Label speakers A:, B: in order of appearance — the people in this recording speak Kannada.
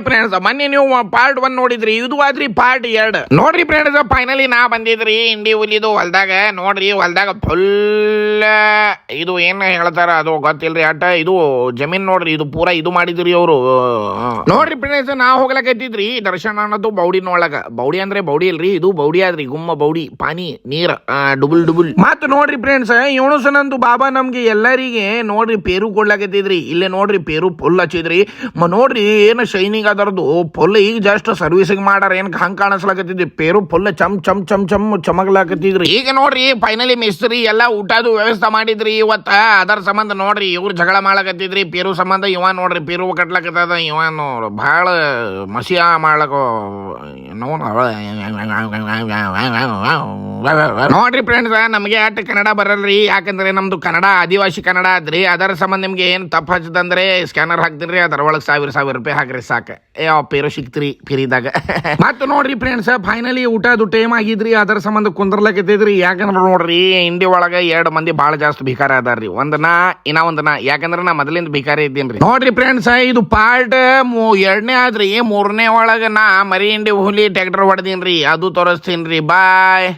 A: ಫ್ರೆಂಡ್ಸ್ ಮೊನ್ನೆ ನೀವು ಪಾರ್ಟ್ 1 ನೋಡಿದ್ರಿ, ಇದು ಆದ್ರಿ ಪಾರ್ಟ್ 2 ನೋಡ್ರಿ ಫ್ರೆಂಡ್ಸ್. ಫೈನಲಿ ನಾ ಬಂದಿದ್ರಿ ಇಂಡಿ ಹುಲಿದು ಹೊಲ್ದಾಗ. ನೋಡ್ರಿ ಹೊಲ್ದಾಗ ಫುಲ್ ಇದು ಏನ್ ಹೇಳ್ತಾರ ಅದು ಗೊತ್ತಿಲ್ರಿ. ಅಟ್ಟ ಇದು ಜಮೀನ್ ನೋಡ್ರಿ, ಇದು ಪೂರಾ ಇದು ಮಾಡಿದ್ರಿ ಅವರು. ನೋಡ್ರಿ ಫ್ರೆಂಡ್ಸ್, ನಾ ಹೋಗ್ಲಕತ್ತಿದ್ರಿ ದರ್ಶನ ಅನ್ನೋದು ಬೌಡಿನ ಒಳಗ. ಬೌಡಿ ಅಂದ್ರೆ ಬೌಡಿ ಇಲ್ರಿ, ಇದು ಬೌಡಿ ಆದ್ರಿ, ಗುಮ್ಮ ಬೌಡಿ, ಪಾನಿ ನೀರ್ ಡುಬುಲ್ ಡುಬುಲ್. ಮತ್ ನೋಡ್ರಿ ಫ್ರೆಂಡ್ಸ್, ಇವನು ಸನಂದು ಬಾಬಾ ನಮ್ಗೆ ಎಲ್ಲರಿಗೆ ನೋಡ್ರಿ ಪೇರು ಕೊಡ್ಲಾಕತ್ತಿದ್ರಿ. ಇಲ್ಲೇ ನೋಡ್ರಿ ಪೇರು ಫುಲ್ ಹಚ್ಚಿದ್ರಿ. ನೋಡ್ರಿ ಏನು ಶೈನಿಂಗ್ ಅದರದು ಫುಲ್. ಈಗ ಜಸ್ಟ್ ಸರ್ವಿಸಿಂಗ್ ಮಾಡಾರ, ಏನ್ ಹಂಗ್ ಕಾಣಿಸ್ಲಾಕತ್ತಿದ್ರಿ. ಪೇರು ಫುಲ್ ಚಮ್ ಚಮ್ ಚಮ್ ಚಮ್ ಚಮಗ್ಲಾಕತ್ತಿದ್ರಿ. ಈಗ ನೋಡ್ರಿ ಫೈನಲಿ ಮಿಸ್ತ್ರಿ ಎಲ್ಲಾ ಊಟದು ವ್ಯವಸ್ಥೆ ಮಾಡಿದ್ರಿ ಇವತ್ತ. ಅದರ ಸಂಬಂಧ ನೋಡ್ರಿ ಇವ್ರು ಜಗಳ ಮಾಡಕತ್ತಿದ್ರಿ ಪೇರು ಸಂಬಂಧ. ಇವ ನೋಡ್ರಿ ಪೇರು ಕಟ್ಲಾಕತ್ತದ. ಇವ ನೋಡ್ರಿ ಬಹಳ ಮಸಿಯ ಮಾಡ್ಲಕ ನೋಡ್ರಿ ಫ್ರೆಂಡ್ಸ್. ನಮಗೆ ಅಟ್ ಕನ್ನಡ ಬರಲ್ರಿ, ಯಾಕಂದ್ರೆ ನಮ್ದು ಕನ್ನಡ ಆದಿವಾಸಿ ಕನ್ನಡ ಆದ್ರಿ. ಅದರ ಸಂಬಂಧ ನಿಮ್ಗೆ ಏನ್ ತಪ್ಪ ಹಚ್ಚದಂದ್ರೆ ಸ್ಕ್ಯಾನರ್ ಹಾಕ್ತಿನ್ರಿ, ಅದರ ಒಳಗೆ ಸಾವಿರ ರೂಪಾಯಿ ಹಾಕ್ರಿ ಸಾಕ. ಪೇರು ಸಿಕ್ತ್ರಿ ಫಿರಿದಾಗ. ಮತ್ ನೋಡ್ರಿ ಫ್ರೆಂಡ್ಸ್, ಫೈನಲಿ ಊಟದು ಟೈಮ್ ಆಗಿದ್ರಿ. ಅದರ ಸಂಬಂಧ ಕುಂದ್ರಲಕತ್ತಿದ್ರಿ. ಯಾಕಂದ್ರೆ ನೋಡ್ರಿ ಇಂಡಿ ಒಳಗ 2 ಮಂದಿ ಬಹಳ ಜಾಸ್ತಿ ಭಿಕಾರ ಅದಾರ್ರಿ. ಒಂದನ ಯಾಕಂದ್ರೆ ನಾ ಮೊದಲಿಂದ ಭಿಕಾರಿ ಇದ್ದೀನ್ರಿ. ನೋಡ್ರಿ ಫ್ರೆಂಡ್ಸ್, ಇದು ಪಾರ್ಟ್ 2ನೇ ಆದ್ರಿ. 3ನೇ ಒಳಗ ನಾ ಮರಿ ಇಂಡಿ ಹುಲಿ ಟ್ಯಾಕ್ಟರ್ ಹೊಡೆದೀನ್ರಿ, ಅದು ತೋರಿಸ್ತೀನ್ರಿ. ಬಾಯ್.